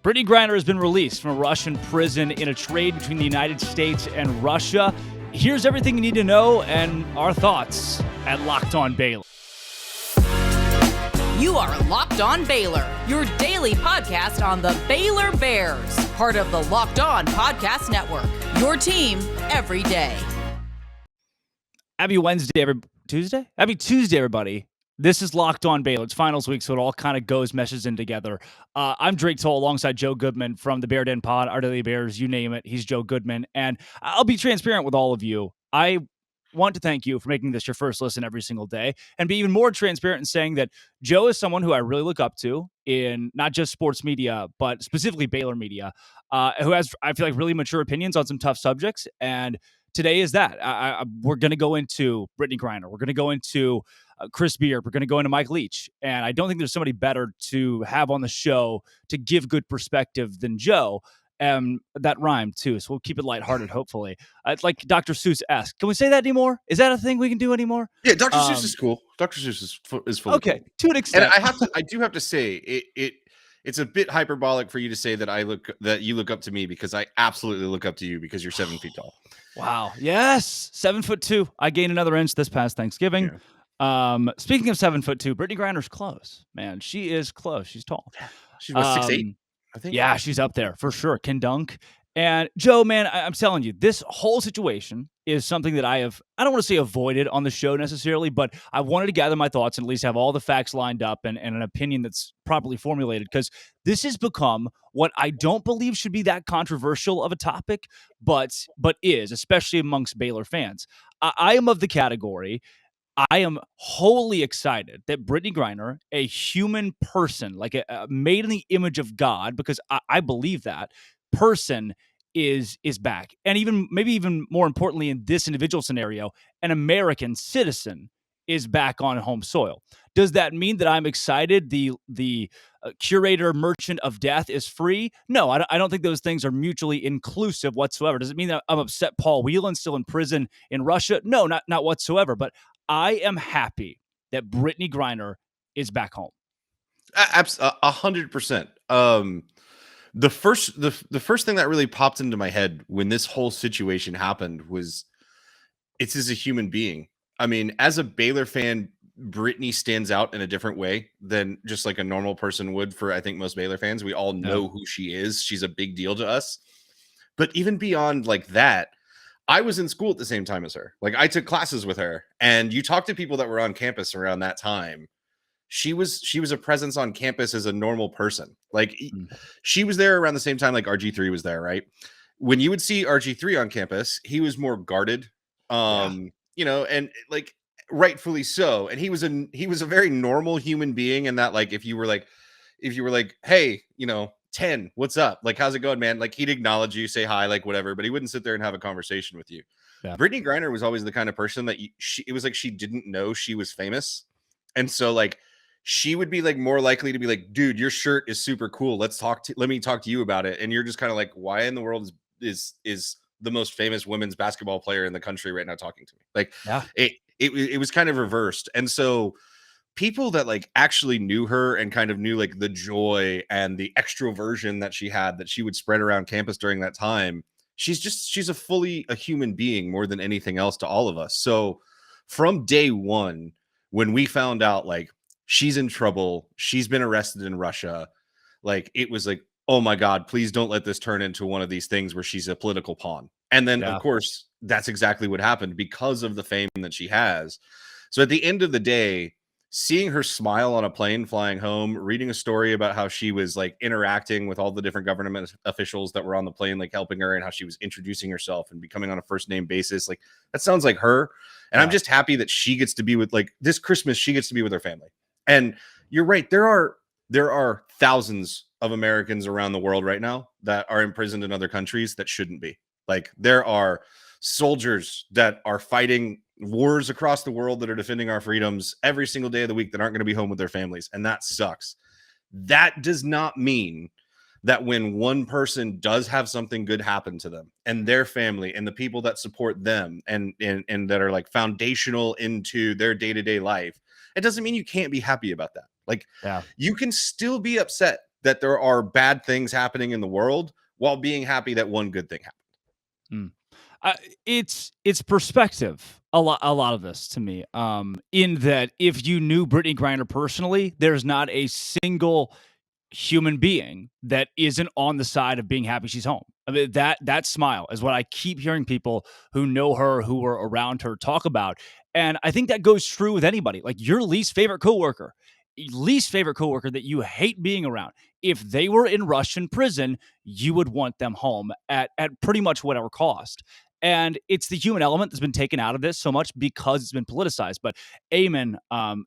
Brittney Griner has been released from a Russian prison in a trade between the United States and Russia. Here's everything you need to know and our thoughts at Locked On Baylor. You are Locked On Baylor, your daily podcast on the Baylor Bears, part of the Locked On Podcast Network, your team every day. Happy Tuesday, everybody. This is Locked On Baylor. It's finals week, so it all kind of meshes in together. I'm Drake Toll alongside Joe Goodman from the Bear Den Pod, Our Daily Bears, you name it. He's Joe Goodman, and I'll be transparent with all of you. I want to thank you for making this your first listen every single day, and be even more transparent in saying that Joe is someone who I really look up to in not just sports media, but specifically Baylor media, who has, I feel like, really mature opinions on some tough subjects, and today is that. We're going to go into Brittney Griner. We're going to go into Chris Beard. We're going to go into Mike Leach. And I don't think there's somebody better to have on the show to give good perspective than Joe. That rhymed too, so we'll keep it lighthearted, hopefully. It's like Dr. Seuss-esque. Can we say that anymore? Is that a thing we can do anymore? Yeah, Dr. Seuss is cool. Dr. Seuss is fully okay, cool. To an extent. And I do have to say, it's a bit hyperbolic for you to say that you look up to me, because I absolutely look up to you because you're 7 feet tall. Wow. Yes. 7'2". I gained another inch this past Thanksgiving. Yeah. Speaking of 7'2", Brittney Griner's close, man. She is close. She's tall. She's what, 6'8", I think. Yeah, she's up there for sure. Can dunk. And Joe, man, I'm telling you, this whole situation is something that I don't want to say avoided on the show necessarily, but I wanted to gather my thoughts and at least have all the facts lined up and an opinion that's properly formulated, because this has become what I don't believe should be that controversial of a topic, but is, especially amongst Baylor fans. I am of the category. I am wholly excited that Brittney Griner, a human person, like a made in the image of God, because I believe that person is back. And maybe even more importantly, in this individual scenario, an American citizen is back on home soil. Does that mean that I'm excited the curator merchant of death is free? No, I don't think those things are mutually inclusive whatsoever. Does it mean that I'm upset Paul Whelan's still in prison in Russia? No, not whatsoever. But I am happy that Brittney Griner is back home. 100%. The first thing that really popped into my head when this whole situation happened was, it's as a human being. I mean, as a Baylor fan, Brittney stands out in a different way than just like a normal person would for, I think, most Baylor fans. We all know who she is. She's a big deal to us. But even beyond like that, I was in school at the same time as her. Like, I took classes with her, and you talk to people that were on campus around that time. She was a presence on campus as a normal person. Like, she was there around the same time like RG3 was there, right? When you would see RG3 on campus, he was more guarded, you know, and like rightfully so. And he was a very normal human being, in that, like, if you were like, hey, you know, 10, what's up? Like, how's it going, man? Like, he'd acknowledge you, say hi, like whatever, but he wouldn't sit there and have a conversation with you. Yeah. Brittney Griner was always the kind of person that it was like she didn't know she was famous. And so, like, she would be like more likely to be like, dude, your shirt is super cool. Let me talk to you about it. And you're just kind of like, why in the world is the most famous women's basketball player in the country right now talking to me? Like, it was kind of reversed. And so people that like actually knew her and kind of knew like the joy and the extroversion that she had, that she would spread around campus during that time, she's a human being more than anything else to all of us. So from day one, when we found out like she's in trouble, she's been arrested in Russia, like, it was like, oh my God, please don't let this turn into one of these things where she's a political pawn. And then of course that's exactly what happened because of the fame that she has. So at the end of the day, seeing her smile on a plane flying home, reading a story about how she was like interacting with all the different government officials that were on the plane, like helping her, and how she was introducing herself and becoming on a first name basis, like, that sounds like her. And I'm just happy that she gets to be with, like, this Christmas, she gets to be with her family. And you're right. There are thousands of Americans around the world right now that are imprisoned in other countries that shouldn't be. Like, there are soldiers that are fighting wars across the world that are defending our freedoms every single day of the week that aren't going to be home with their families. And that sucks. That does not mean that when one person does have something good happen to them and their family and the people that support them and that are like foundational into their day-to-day life, it doesn't mean you can't be happy about that. Like, you can still be upset that there are bad things happening in the world while being happy that one good thing happened. It's perspective. A lot of this to me. In that, if you knew Brittney Griner personally, there's not a single human being that isn't on the side of being happy she's home. I mean, that smile is what I keep hearing people who know her, who were around her, talk about. And I think that goes true with anybody. Like your least favorite coworker that you hate being around. If they were in Russian prison, you would want them home at pretty much whatever cost. And it's the human element that's been taken out of this so much because it's been politicized. But Eamon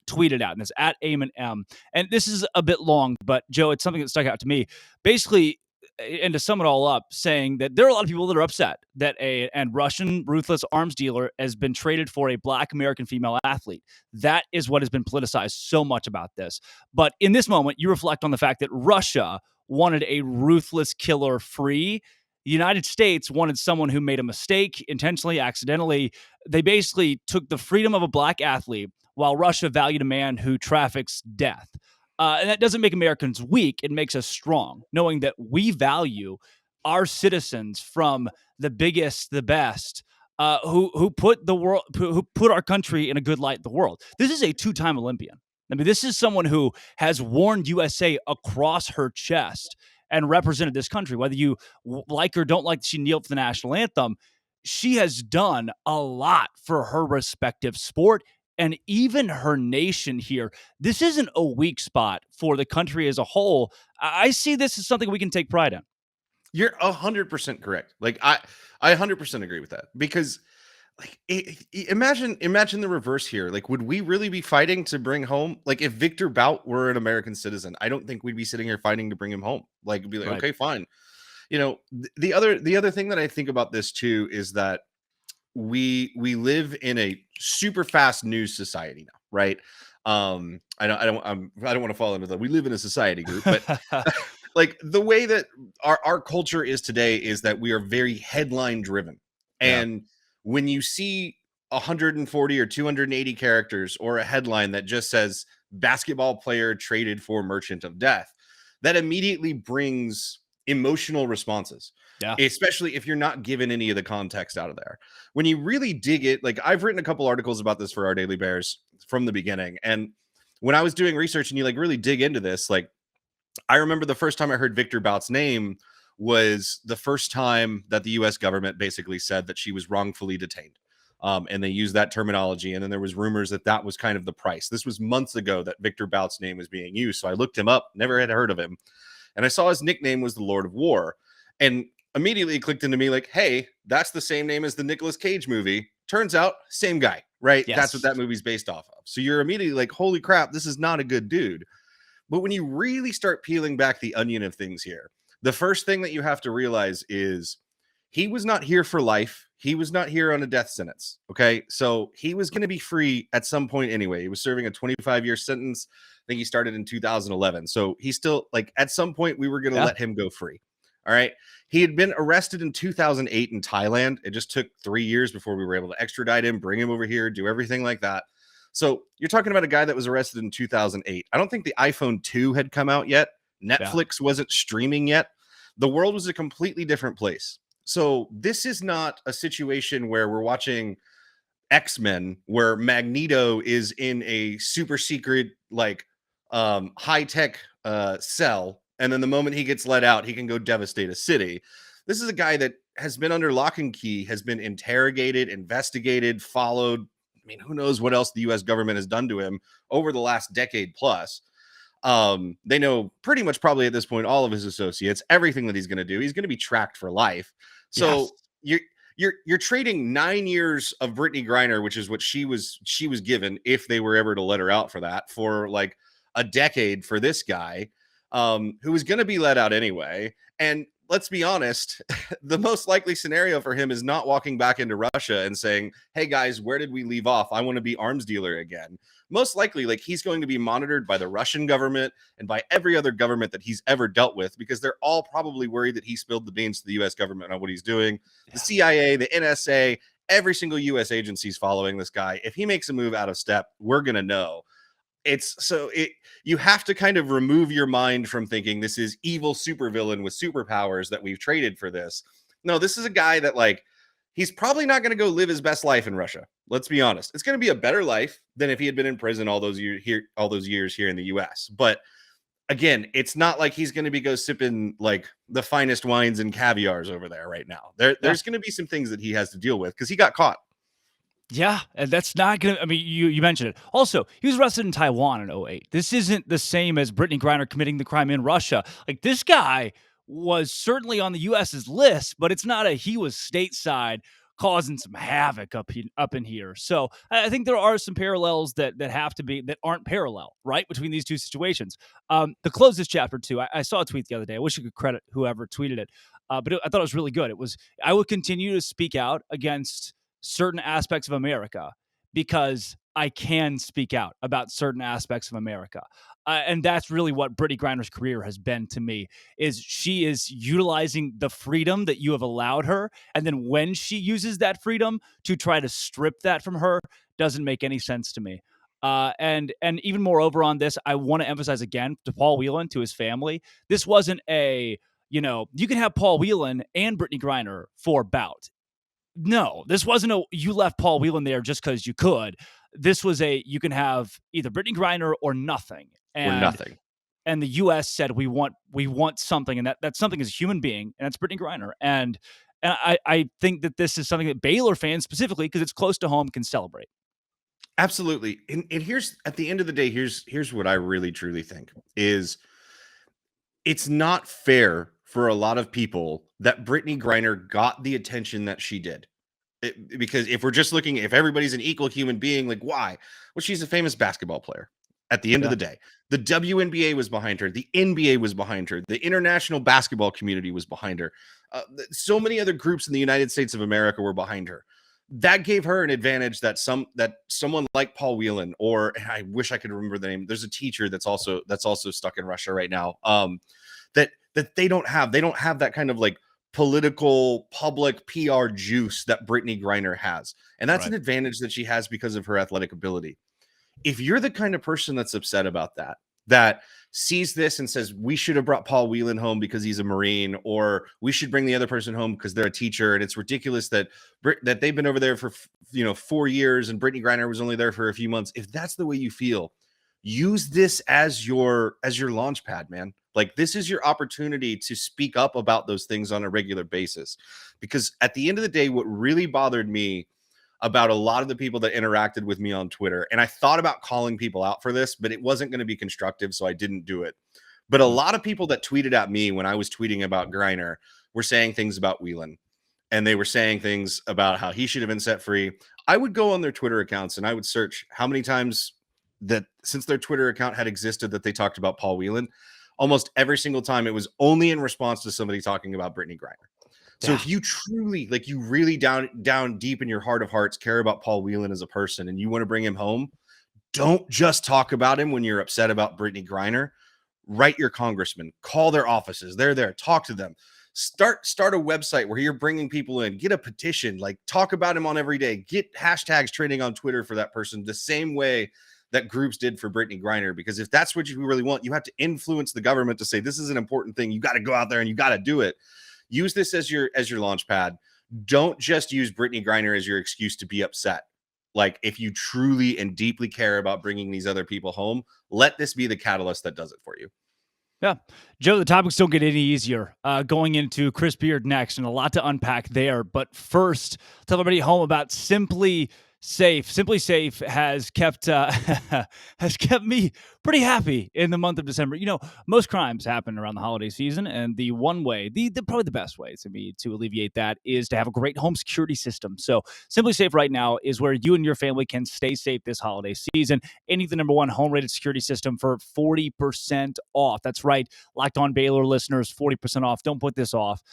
tweeted out, and it's at Eamon M. And this is a bit long, but Joe, it's something that stuck out to me. Basically, and to sum it all up, saying that there are a lot of people that are upset that a Russian ruthless arms dealer has been traded for a Black American female athlete. That is what has been politicized so much about this. But in this moment, you reflect on the fact that Russia wanted a ruthless killer free. The United States wanted someone who made a mistake intentionally, accidentally. They basically took the freedom of a Black athlete while Russia valued a man who traffics death. And that doesn't make Americans weak. It makes us strong, knowing that we value our citizens from the biggest, the best, who put the world, who put our country in a good light in the world. This is a two-time Olympian. I mean, this is someone who has worn USA across her chest and represented this country. Whether you like or don't like she kneeled for the national anthem, she has done a lot for her respective sport and even her nation here. This isn't a weak spot for the country as a whole. I see this as something we can take pride in. You're 100% correct. Like I 100% agree with that, because like imagine the reverse here. Like, would we really be fighting to bring home? Like, if Victor Bout were an American citizen, I don't think we'd be sitting here fighting to bring him home. Like, be like, Right. okay, fine. You know, the other thing that I think about this too is that we live in a super fast news society now, right? I don't want to fall into the we live in a society group, but like the way that our culture is today is that we are very headline driven. Yeah. And when you see 140 or 280 characters or a headline that just says basketball player traded for merchant of death, that immediately brings emotional responses. Yeah. Especially if you're not given any of the context out of there. When you really dig it, like I've written a couple articles about this for our Daily Bears from the beginning. And when I was doing research and you like really dig into this, like I remember the first time I heard Victor Bout's name was the first time that the US government basically said that she was wrongfully detained. And they used that terminology. And then there was rumors that that was kind of the price. This was months ago that Victor Bout's name was being used. So I looked him up, never had heard of him. And I saw his nickname was the Lord of War. And immediately it clicked into me like, hey, that's the same name as the Nicolas Cage movie. Turns out, same guy, right? Yes. That's what that movie's based off of. So you're immediately like, holy crap, this is not a good dude. But when you really start peeling back the onion of things here, the first thing that you have to realize is he was not here for life. He was not here on a death sentence. Okay. So he was going to be free at some point anyway. He was serving a 25-year sentence. I think he started in 2011. So he's still like, at some point we were going to let him go free. All right. He had been arrested in 2008 in Thailand. It just took 3 years before we were able to extradite him, bring him over here, do everything like that. So you're talking about a guy that was arrested in 2008. I don't think the iPhone 2 had come out yet. Netflix wasn't streaming yet. The world was a completely different place. So this is not a situation where we're watching X-Men where Magneto is in a super secret, like high-tech cell. And then the moment he gets let out, he can go devastate a city. This is a guy that has been under lock and key, has been interrogated, investigated, followed. I mean, who knows what else the U.S. government has done to him over the last decade plus. They know pretty much probably at this point all of his associates, everything that he's going to do. He's going to be tracked for life. So you're trading 9 years of Brittney Griner, which is what she was given if they were ever to let her out for that, for like a decade for this guy, who was going to be let out anyway. And let's be honest, the most likely scenario for him is not walking back into Russia and saying, hey guys, where did we leave off? I want to be arms dealer again. Most likely, like, he's going to be monitored by the Russian government and by every other government that he's ever dealt with, because they're all probably worried that he spilled the beans to the US government on what he's doing. The CIA, the NSA, every single US agency is following this guy. If he makes a move out of step, we're going to know. You have to kind of remove your mind from thinking this is evil supervillain with superpowers that we've traded for this. No, this is a guy that, like, he's probably not going to go live his best life in Russia. Let's be honest. It's going to be a better life than if he had been in prison all those years here in the US. But again, it's not like he's going to be sipping like the finest wines and caviars over there right now. There's going to be some things that he has to deal with because he got caught. Yeah, and that's not going to, I mean, you mentioned it. Also, he was arrested in Taiwan in 2008. This isn't the same as Brittney Griner committing the crime in Russia. Like, this guy was certainly on the U.S.'s list, but it's not he was stateside causing some havoc up in here. So I think there are some parallels that have to be, that aren't parallel, right, between these two situations. To close this chapter too, I saw a tweet the other day. I wish I could credit whoever tweeted it, but I thought it was really good. It was, I would continue to speak out against certain aspects of America because I can speak out about certain aspects of America. And that's really what Brittney Griner's career has been to me, is she is utilizing the freedom that you have allowed her. And then when she uses that freedom to try to strip that from her, doesn't make any sense to me. And even moreover on this, I want to emphasize again to Paul Whelan, to his family, this wasn't you can have Paul Whelan and Brittney Griner for bout. No, this wasn't you left Paul Whelan there just because you could. This was you can have either Brittney Griner or nothing. And the U.S. said we want something, and that something is a human being, and that's Brittney Griner. And I think that this is something that Baylor fans specifically, because it's close to home, can celebrate. Absolutely. And here's, at the end of the day, here's what I really truly think is, it's not fair for a lot of people that Brittney Griner got the attention that she did. Because if we're just looking, if everybody's an equal human being, like, why? Well, she's a famous basketball player. At the end of the day, the WNBA was behind her. The NBA was behind her. The international basketball community was behind her. So many other groups in the United States of America were behind her. That gave her an advantage that someone like Paul Whelan, or I wish I could remember the name. There's a teacher that's also stuck in Russia right now. That they don't have that kind of like political public PR juice that Brittney Griner has. And that's an advantage that she has because of her athletic ability. If you're the kind of person that's upset about that sees this and says, we should have brought Paul Whelan home because he's a Marine, or we should bring the other person home because they're a teacher, and it's ridiculous that they've been over there for 4 years and Brittney Griner was only there for a few months. If that's the way you feel, use this as your launch pad, man. Like, this is your opportunity to speak up about those things on a regular basis. Because at the end of the day, what really bothered me about a lot of the people that interacted with me on Twitter, and I thought about calling people out for this, but it wasn't going to be constructive, so I didn't do it. But a lot of people that tweeted at me when I was tweeting about Griner were saying things about Whelan, and they were saying things about how he should have been set free. I would go on their Twitter accounts and I would search how many times that since their Twitter account had existed that they talked about Paul Whelan. Almost every single time it was only in response to somebody talking about Brittney Griner. So if you truly, like, you really down deep in your heart of hearts care about Paul Whelan as a person and you want to bring him home, don't just talk about him when you're upset about Brittney Griner. Write your congressman, call their offices. They're there. Talk to them. Start a website where you're bringing people in. Get a petition. Like, talk about him on every day. Get hashtags trending on Twitter for that person the same way that groups did for Brittney Griner. Because if that's what you really want, you have to influence the government to say this is an important thing. You got to go out there and you got to do it. Use this as your launch pad. Don't just use Brittney Griner as your excuse to be upset. Like, if you truly and deeply care about bringing these other people home, let this be the catalyst that does it for you. Yeah. Joe, the topics don't get any easier going into Chris Beard next, and a lot to unpack there. But first, tell everybody at home about SimpliSafe. SimpliSafe has kept has kept me pretty happy in the month of December. You know, most crimes happen around the holiday season, and the one way, probably the best way to alleviate that is to have a great home security system. So SimpliSafe right now is where you and your family can stay safe this holiday season. And the number one home-rated security system for 40% off. That's right, Locked On Baylor listeners, 40% off. Don't put this off.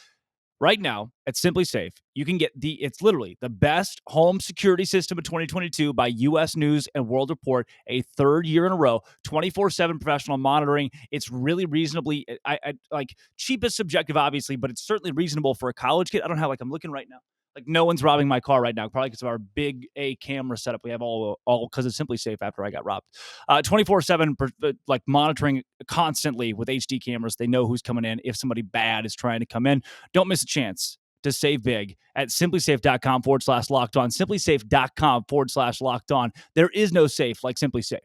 Right now at SimpliSafe, you can get it's literally the best home security system of 2022 by U.S. News and World Report, a third year in a row, 24/7 professional monitoring. It's really reasonably, I like, cheap is subjective, obviously, but it's certainly reasonable for a college kid. I don't have, like, I'm looking right now. Like, no one's robbing my car right now, probably because of our big A camera setup we have all because of SimpliSafe after I got robbed. 24/7, like monitoring constantly with HD cameras. They know who's coming in. If somebody bad is trying to come in, don't miss a chance to save big at simplisafe.com/locked on. Simplisafe.com/locked on. There is no safe like SimpliSafe.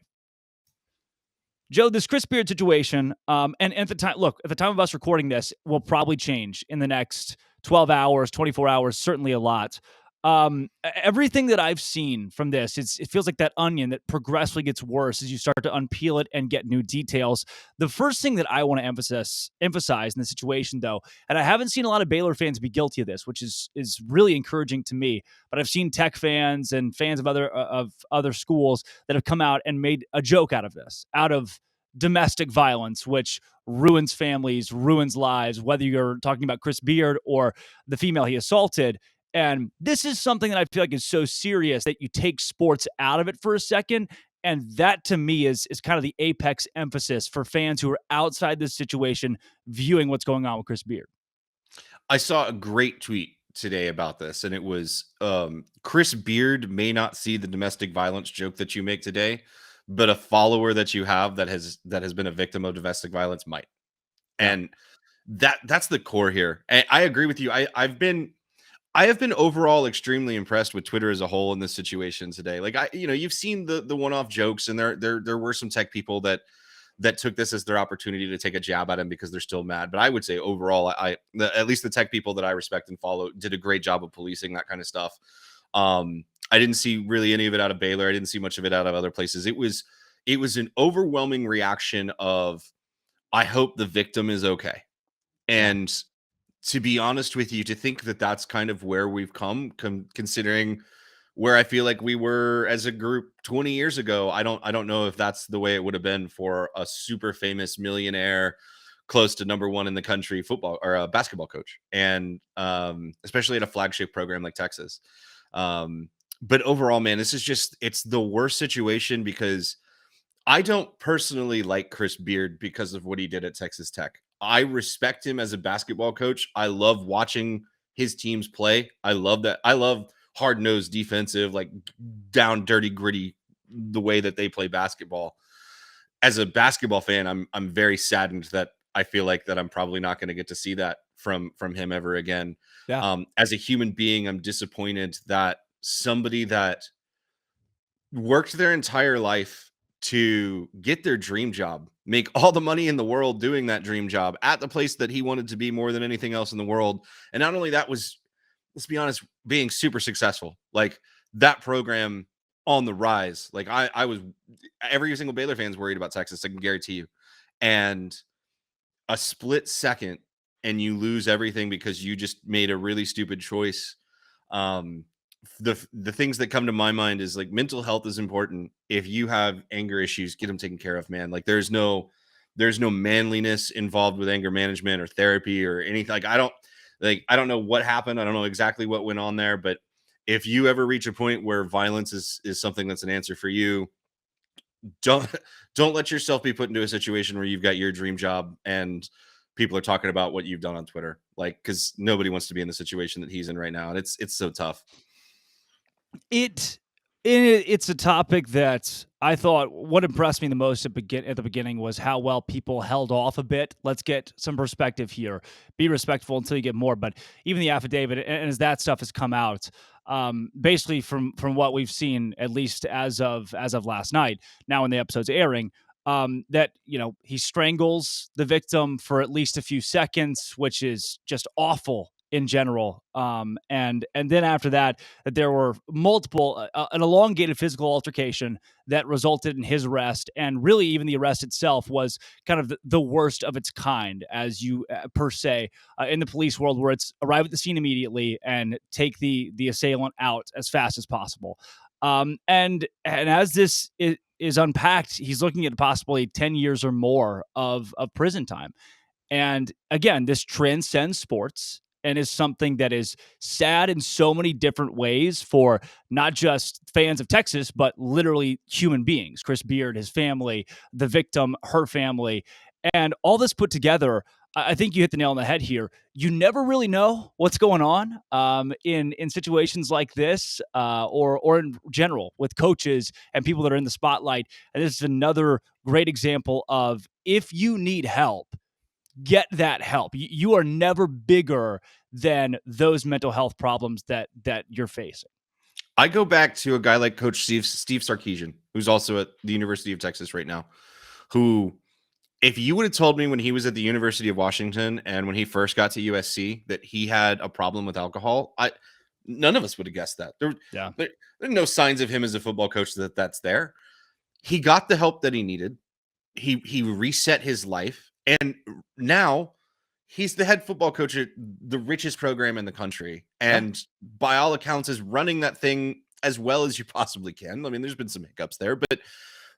Joe, this Chris Beard situation, and at the time, look, at the time of us recording this, will probably change in the next 12 hours, 24 hours, certainly a lot. Everything that I've seen from this, it feels like that onion that progressively gets worse as you start to unpeel it and get new details. The first thing that I want to emphasize in the situation, though, and I haven't seen a lot of Baylor fans be guilty of this, which is really encouraging to me, but I've seen Tech fans and fans of other schools that have come out and made a joke out of this, out of domestic violence, which ruins families, ruins lives, whether you're talking about Chris Beard or the female he assaulted. And this is something that I feel like is so serious that you take sports out of it for a second. And that, to me, is kind of the apex emphasis for fans who are outside this situation viewing what's going on with Chris Beard. I saw a great tweet today about this, and it was Chris Beard may not see the domestic violence joke that you make today, but a follower that you have that has been a victim of domestic violence might. And that's the core here. And I agree with you. I have been overall extremely impressed with Twitter as a whole in this situation today. Like, you've seen the one-off jokes, and there were some tech people that took this as their opportunity to take a jab at him because they're still mad. But I would say overall, at least the tech people that I respect and follow did a great job of policing that kind of stuff. I didn't see really any of it out of Baylor. I didn't see much of it out of other places. It was an overwhelming reaction of, I hope the victim is okay. And to be honest with you, to think that that's kind of where we've come considering where I feel like we were as a group 20 years ago, I don't know if that's the way it would have been for a super famous millionaire, close to number one in the country football or a basketball coach, and especially at a flagship program like Texas. But overall, man, it's the worst situation because I don't personally like Chris Beard because of what he did at Texas Tech. I respect him as a basketball coach. I love watching his teams play. I love that. I love hard-nosed defensive, like down, dirty, gritty, the way that they play basketball. As a basketball fan, I'm very saddened that I feel like that I'm probably not going to get to see that from him ever again. Yeah. As a human being, I'm disappointed that somebody that worked their entire life to get their dream job, make all the money in the world doing that dream job at the place that he wanted to be more than anything else in the world. And not only that was, let's be honest, being super successful. Like that program on the rise. Like I was, every single Baylor fan's worried about Texas, I can guarantee you. And a split second and you lose everything because you just made a really stupid choice. The things that come to my mind is like mental health is important. If you have anger issues, get them taken care of, man. Like there's no manliness involved with anger management or therapy or anything. Like I don't know what happened. I don't know exactly what went on there, but if you ever reach a point where violence is something that's an answer for you, don't let yourself be put into a situation where you've got your dream job and people are talking about what you've done on Twitter. Like, because nobody wants to be in the situation that he's in right now. And it's so tough. It's a topic that I thought what impressed me the most at the beginning was how well people held off a bit. Let's get some perspective here. Be respectful until you get more. But even the affidavit, and as that stuff has come out, basically from what we've seen, at least as of last night, now when the episode's airing, that he strangles the victim for at least a few seconds, which is just awful in general. And then after that there were multiple, an elongated physical altercation that resulted in his arrest. And really even the arrest itself was kind of the worst of its kind, as you per se, in the police world, where it's arrive at the scene immediately and take the assailant out as fast as possible. And as this is unpacked, he's looking at possibly 10 years or more of prison time. And again, this transcends sports and is something that is sad in so many different ways for not just fans of Texas, but literally human beings. Chris Beard, his family, the victim, her family, and all this put together. I think you hit the nail on the head here. You never really know what's going on in situations like this, or in general with coaches and people that are in the spotlight. And this is another great example of, if you need help, get that help. You are never bigger than those mental health problems that you're facing. I go back to a guy like Coach Steve Sarkisian, who's also at the University of Texas right now, who, if you would have told me when he was at the University of Washington and when he first got to USC that he had a problem with alcohol, none of us would have guessed that. There are no signs of him as a football coach that's there. He got the help that he needed. He reset his life, and now he's the head football coach at the richest program in the country, and by all accounts is running that thing as well as you possibly can. I mean, there's been some hiccups there, but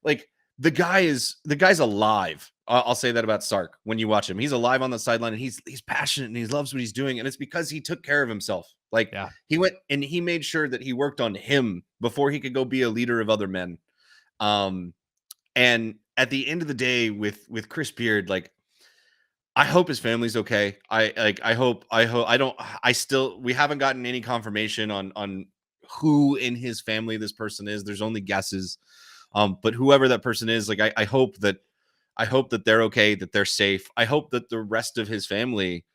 like, the guy's alive. I'll say that about Sark. When you watch him, he's alive on the sideline, and he's passionate, and he loves what he's doing, and it's because he took care of himself. Like, he went and he made sure that he worked on him before he could go be a leader of other men. And at the end of the day, with Chris Beard, like, I hope his family's okay. We haven't gotten any confirmation on who in his family this person is. There's only guesses. But whoever that person is, like, I hope that they're okay, that they're safe. I hope that the rest of his family,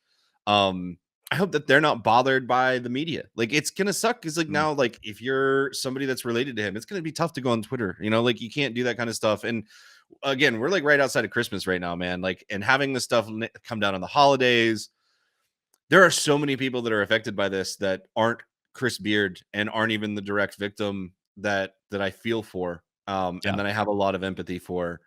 I hope that they're not bothered by the media. Like, it's gonna suck because, like, now, like, if you're somebody that's related to him, it's gonna be tough to go on Twitter. Like, you can't do that kind of stuff. And again, we're like right outside of Christmas right now, man. Like, and having this stuff come down on the holidays, there are so many people that are affected by this that aren't Chris Beard and aren't even the direct victim that I feel for. And then I have a lot of empathy for.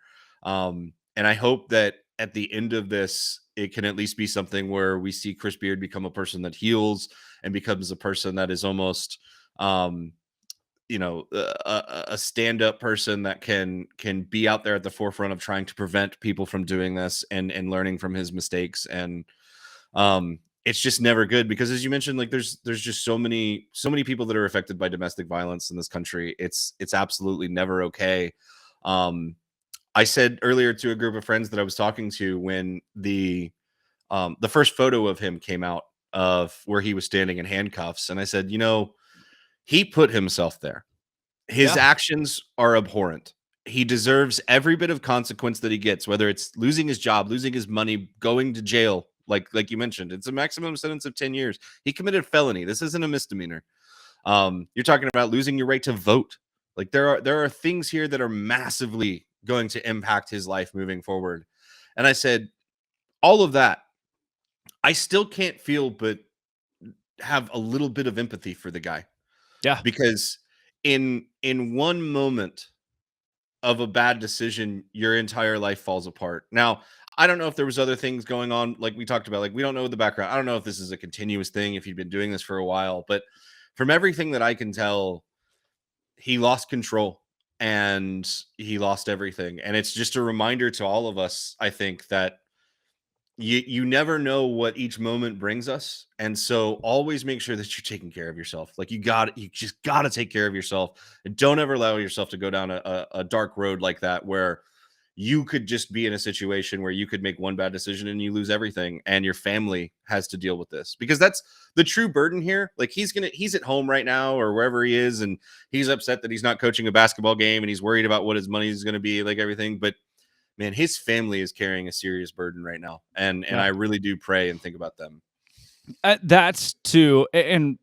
And I hope that at the end of this, it can at least be something where we see Chris Beard become a person that heals and becomes a person that is almost, a stand-up person that can be out there at the forefront of trying to prevent people from doing this and learning from his mistakes. And it's just never good because, as you mentioned, like, there's just so many people that are affected by domestic violence in this country. It's absolutely never okay. I said earlier to a group of friends that I was talking to when the first photo of him came out of where he was standing in handcuffs, and I said, he put himself there. His actions are abhorrent. He deserves every bit of consequence that he gets, whether it's losing his job, losing his money, going to jail. Like you mentioned, it's a maximum sentence of 10 years. He committed a felony. This isn't a misdemeanor. You're talking about losing your right to vote. Like, there are things here that are massively going to impact his life moving forward. And I said, all of that, I still can't feel but have a little bit of empathy for the guy. Yeah. Because in one moment of a bad decision, your entire life falls apart. Now, I don't know if there was other things going on, like we talked about. Like, we don't know the background. I don't know if this is a continuous thing, if he'd been doing this for a while. But from everything that I can tell, he lost control and he lost everything. And it's just a reminder to all of us, I think, that you never know what each moment brings us. And so always make sure that you're taking care of yourself. Like, you just got to take care of yourself, and don't ever allow yourself to go down a dark road like that, where you could just be in a situation where you could make one bad decision and you lose everything, and your family has to deal with this, because that's the true burden here. Like, he's at home right now or wherever he is, and he's upset that he's not coaching a basketball game, and he's worried about what his money is going to be, like everything. But man, his family is carrying a serious burden right now. And I really do pray and think about them. That's too, and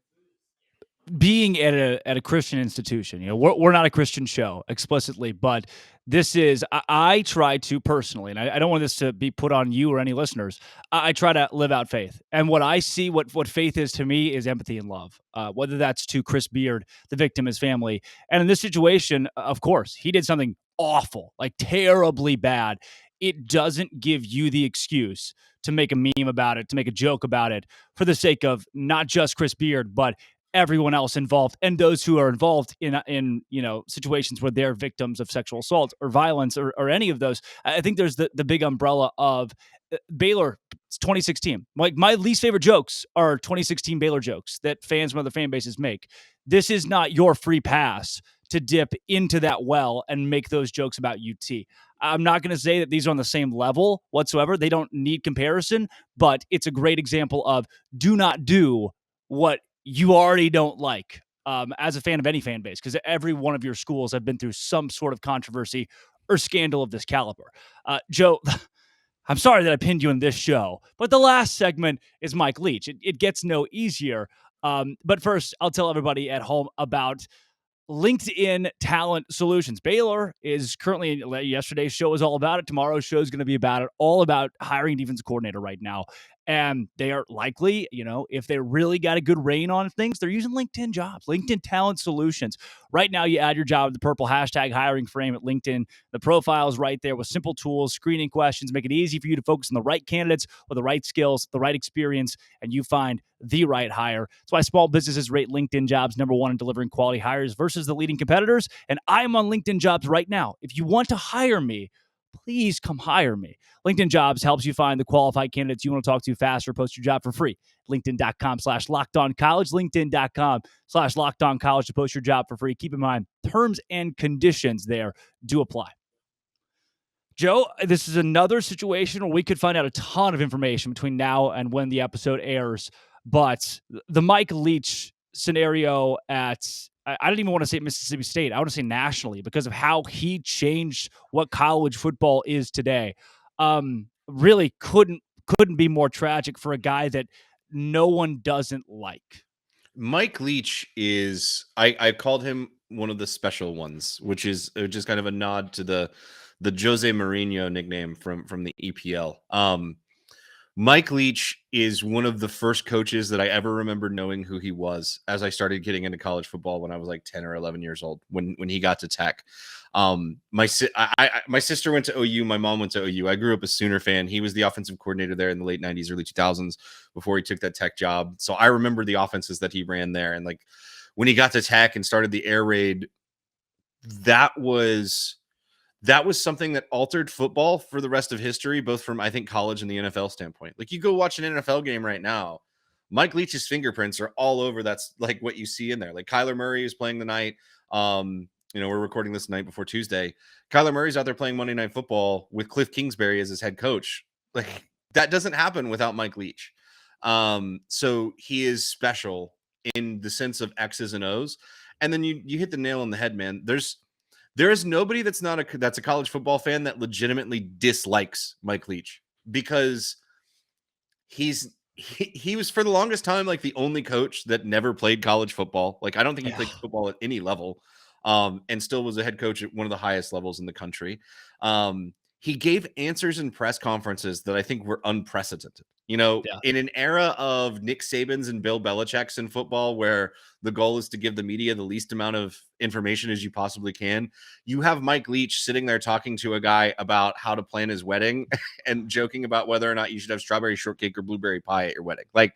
being at a Christian institution, we're not a Christian show explicitly, but this is, I try to personally, and I don't want this to be put on you or any listeners. I try to live out faith. And what I see, what faith is to me, is empathy and love, whether that's to Chris Beard, the victim, his family. And in this situation, of course, he did something awful, like terribly bad. It doesn't give you the excuse to make a meme about it, to make a joke about it, for the sake of not just Chris Beard, but everyone else involved, and those who are involved in situations where they're victims of sexual assault or violence or any of those. I think there's the big umbrella of Baylor. It's 2016. Like, my least favorite jokes are 2016 Baylor jokes that fans from other fan bases make. This is not your free pass to dip into that well and make those jokes about UT. I'm not going to say that these are on the same level whatsoever. They don't need comparison, but it's a great example of do not do what you already don't like. As a fan of any fan base, because every one of your schools have been through some sort of controversy or scandal of this caliber. Joe, I'm sorry that I pinned you in this show, but the last segment is Mike Leach. It gets no easier. But first, I'll tell everybody at home about LinkedIn Talent Solutions. Baylor is currently, yesterday's show was all about it. Tomorrow's show is going to be about it, all about hiring defensive coordinator right now. And they are likely, if they really got a good rein on things, they're using LinkedIn Jobs, LinkedIn Talent Solutions. Right now, you add your job with the purple hashtag hiring frame at LinkedIn. The profile is right there with simple tools, screening questions, make it easy for you to focus on the right candidates with the right skills, the right experience, and you find the right hire. That's why small businesses rate LinkedIn Jobs #1 in delivering quality hires versus the leading competitors. And I'm on LinkedIn Jobs right now. If you want to hire me, please come hire me. LinkedIn Jobs helps you find the qualified candidates you want to talk to faster. Post your job for free. LinkedIn.com/LockedOnCollege. LinkedIn.com/LockedOnCollege to post your job for free. Keep in mind, terms and conditions there do apply. Joe, this is another situation where we could find out a ton of information between now and when the episode airs. But the Mike Leach scenario I don't even want to say Mississippi State. I want to say nationally because of how he changed what college football is today. Really couldn't be more tragic for a guy that no one doesn't like. Mike Leach is, I called him one of the special ones, which is just kind of a nod to the Jose Mourinho nickname from the EPL. Mike Leach is one of the first coaches that I ever remember knowing who he was as I started getting into college football when I was like 10 or 11 years old, when he got to Tech. My sister went to OU. My mom went to OU. I grew up a Sooner fan. He was the offensive coordinator there in the late 90s, early 2000s before he took that Tech job. So I remember the offenses that he ran there. And like when he got to Tech and started the air raid, that was something that altered football for the rest of history, both from, I think, college and the NFL standpoint. Like you go watch an NFL game right now, Mike Leach's fingerprints are all over. That's like what you see in there. Like Kyler Murray is playing tonight. We're recording this night before Tuesday. Kyler Murray's out there playing Monday Night Football with Cliff Kingsbury as his head coach. Like that doesn't happen without Mike Leach. So he is special in the sense of X's and O's. And then you hit the nail on the head, man. There is nobody that's a college football fan that legitimately dislikes Mike Leach because he was for the longest time like the only coach that never played college football. Like I don't think he played football at any level, and still was a head coach at one of the highest levels in the country. He gave answers in press conferences that I think were unprecedented. In an era of Nick Saban's and Bill Belichick's in football, where the goal is to give the media the least amount of information as you possibly can, you have Mike Leach sitting there talking to a guy about how to plan his wedding and joking about whether or not you should have strawberry shortcake or blueberry pie at your wedding. Like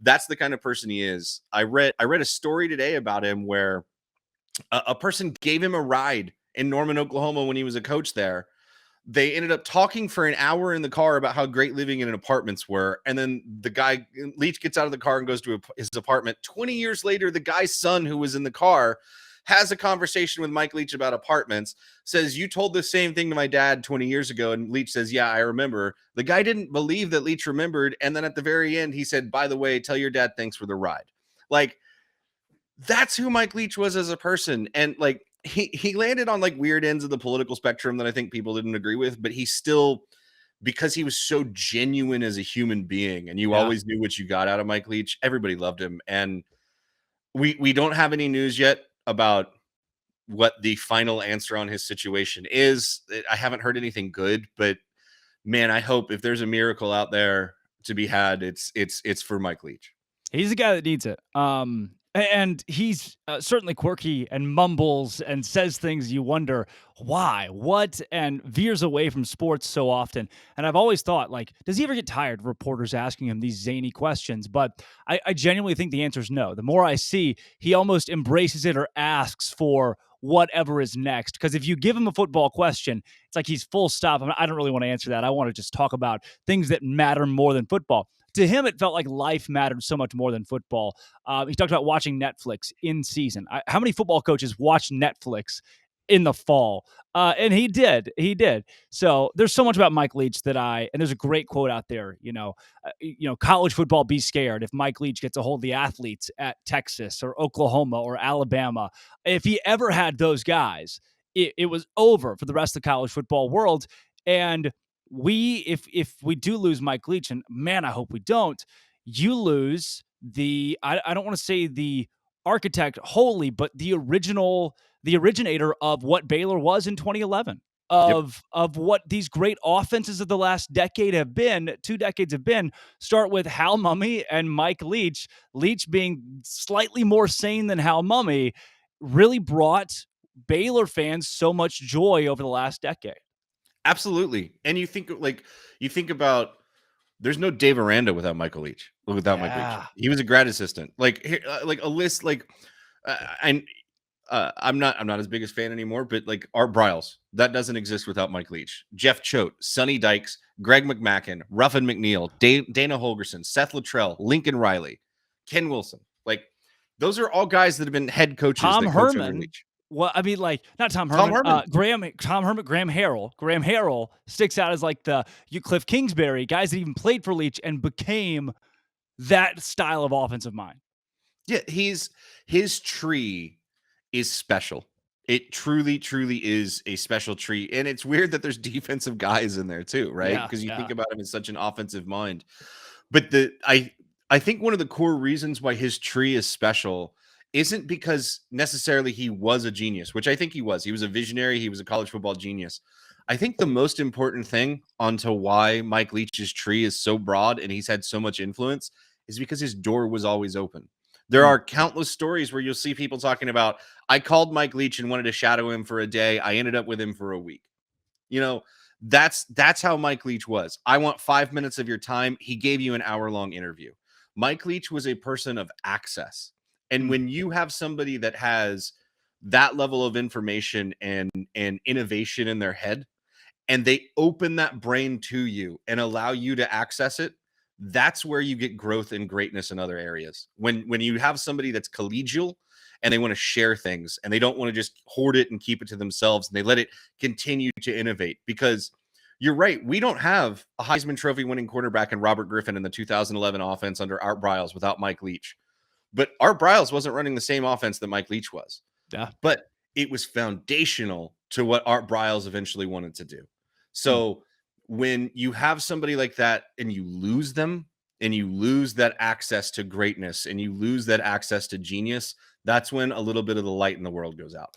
that's the kind of person he is. I read a story today about him where a person gave him a ride in Norman, Oklahoma when he was a coach there. They ended up talking for an hour in the car about how great living in apartments were. And then the guy, Leach, gets out of the car and goes to his apartment. 20 years later, the guy's son who was in the car has a conversation with Mike Leach about apartments, says, "You told the same thing to my dad 20 years ago." And Leach says, "Yeah, I remember." The guy didn't believe that Leach remembered. And then at the very end, he said, "By the way, tell your dad thanks for the ride." Like, that's who Mike Leach was as a person. And like, he landed on like weird ends of the political spectrum that I think people didn't agree with, but he still, because he was so genuine as a human being and you always knew what you got out of Mike Leach, everybody loved him. And we don't have any news yet about what the final answer on his situation is. I haven't heard anything good, but man, I hope if there's a miracle out there to be had, it's for Mike Leach. He's the guy that needs it. And he's certainly quirky and mumbles and says things you wonder why, what, and veers away from sports so often. And I've always thought, like, does he ever get tired of reporters asking him these zany questions? But I genuinely think the answer is no. The more I see, he almost embraces it or asks for whatever is next. Because if you give him a football question, it's like he's full stop. I don't really want to answer that. I want to just talk about things that matter more than football. To him, it felt like life mattered so much more than football. He talked about watching Netflix in season. How many football coaches watch Netflix in the fall. And he did. So there's so much about Mike Leach and there's a great quote out there, college football be scared if Mike Leach gets a hold of the athletes at Texas or Oklahoma or Alabama. If he ever had those guys, it was over for the rest of the college football world. And if we do lose Mike Leach, and man, I hope we don't, you lose I don't want to say the architect wholly, but the originator of what Baylor was in 2011, of what these great offenses of the last decade have been, 2 decades have been, start with Hal Mumme and Mike Leach. Leach being slightly more sane than Hal Mumme really brought Baylor fans so much joy over the last decade. Absolutely. And you think about, there's no Dave Aranda without Michael Leach. Mike Leach. He was a grad assistant. Like a list. I'm not his biggest fan anymore, but like Art Briles, that doesn't exist without Mike Leach. Jeff Choate, Sonny Dykes, Greg McMacken, Ruffin McNeil, Dana Holgerson, Seth Luttrell, Lincoln Riley, Ken Wilson. Like, those are all guys that have been head coaches. Tom that Herman. coach under Leach. Well, I mean, like, not Tom Herman. Graham Harrell. Graham Harrell sticks out as like Cliff Kingsbury, guys that even played for Leach and became that style of offensive mind. Yeah, his tree is special. It truly, truly is a special tree. And it's weird that there's defensive guys in there too, right? Because you think about him as such an offensive mind. But I think one of the core reasons why his tree is special isn't because necessarily he was a genius, which I think he was. He was a visionary. He was a college football genius. I think the most important thing onto why Mike Leach's tree is so broad and he's had so much influence is because his door was always open. There are countless stories where you'll see people talking about, I called Mike Leach and wanted to shadow him for a day. I ended up with him for a week. That's how Mike Leach was. I want 5 minutes of your time. He gave you an hour-long interview. Mike Leach was a person of access. And when you have somebody that has that level of information and innovation in their head, and they open that brain to you and allow you to access it, that's where you get growth and greatness in other areas. When you have somebody that's collegial and they want to share things and they don't want to just hoard it and keep it to themselves, and they let it continue to innovate. Because you're right, we don't have a Heisman Trophy winning quarterback in Robert Griffin in the 2011 offense under Art Briles without Mike Leach. But Art Briles wasn't running the same offense that Mike Leach was. Yeah. But it was foundational to what Art Briles eventually wanted to do. So when you have somebody like that and you lose them, and you lose that access to greatness, and you lose that access to genius, that's when a little bit of the light in the world goes out.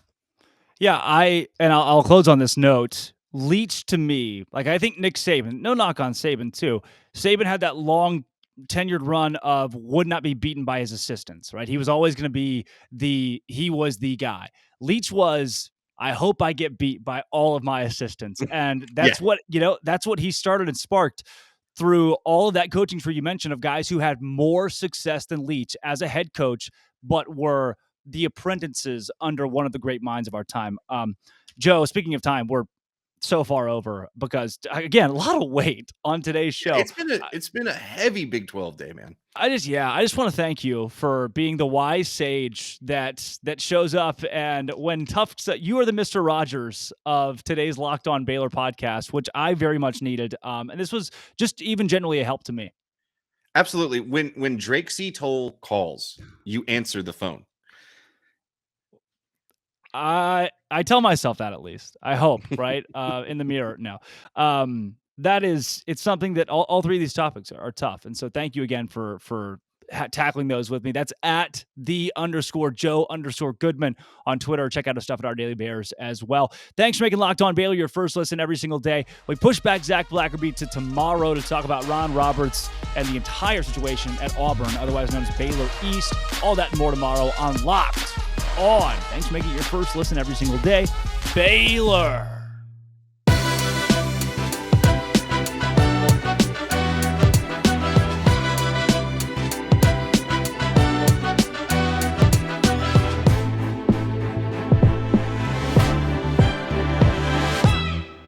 Yeah, I'll close on this note. Leach, to me, like, I think Nick Saban, no knock on Saban too. Saban had that long tenured run of would not be beaten by his assistants, right? He was always going to be he was the guy. Leach was, I hope I get beat by all of my assistants. And that's that's what he started and sparked through all of that coaching tree you mentioned of guys who had more success than Leach as a head coach, but were the apprentices under one of the great minds of our time. Joe, speaking of time, we're so far over because, again, a lot of weight on today's show. It's been a heavy Big 12 day, man. I just want to thank you for being the wise sage that shows up, and when tough, you are the Mr. Rogers of today's Locked On Baylor podcast, which I very much needed. And this was just even generally a help to me. Absolutely. When Drake C. Toll calls, you answer the phone. I tell myself that, at least. I hope, right? In the mirror. No. It's something that all three of these topics are tough. And so thank you again for tackling those with me. That's at @Joe_Goodman on Twitter. Check out our stuff at Our Daily Bears as well. Thanks for making Locked On Baylor your first listen every single day. We push back Zach Blackerby to tomorrow to talk about Ron Roberts and the entire situation at Auburn, otherwise known as Baylor East. All that and more tomorrow on Locked On. Thanks for making it your first listen every single day. Baylor.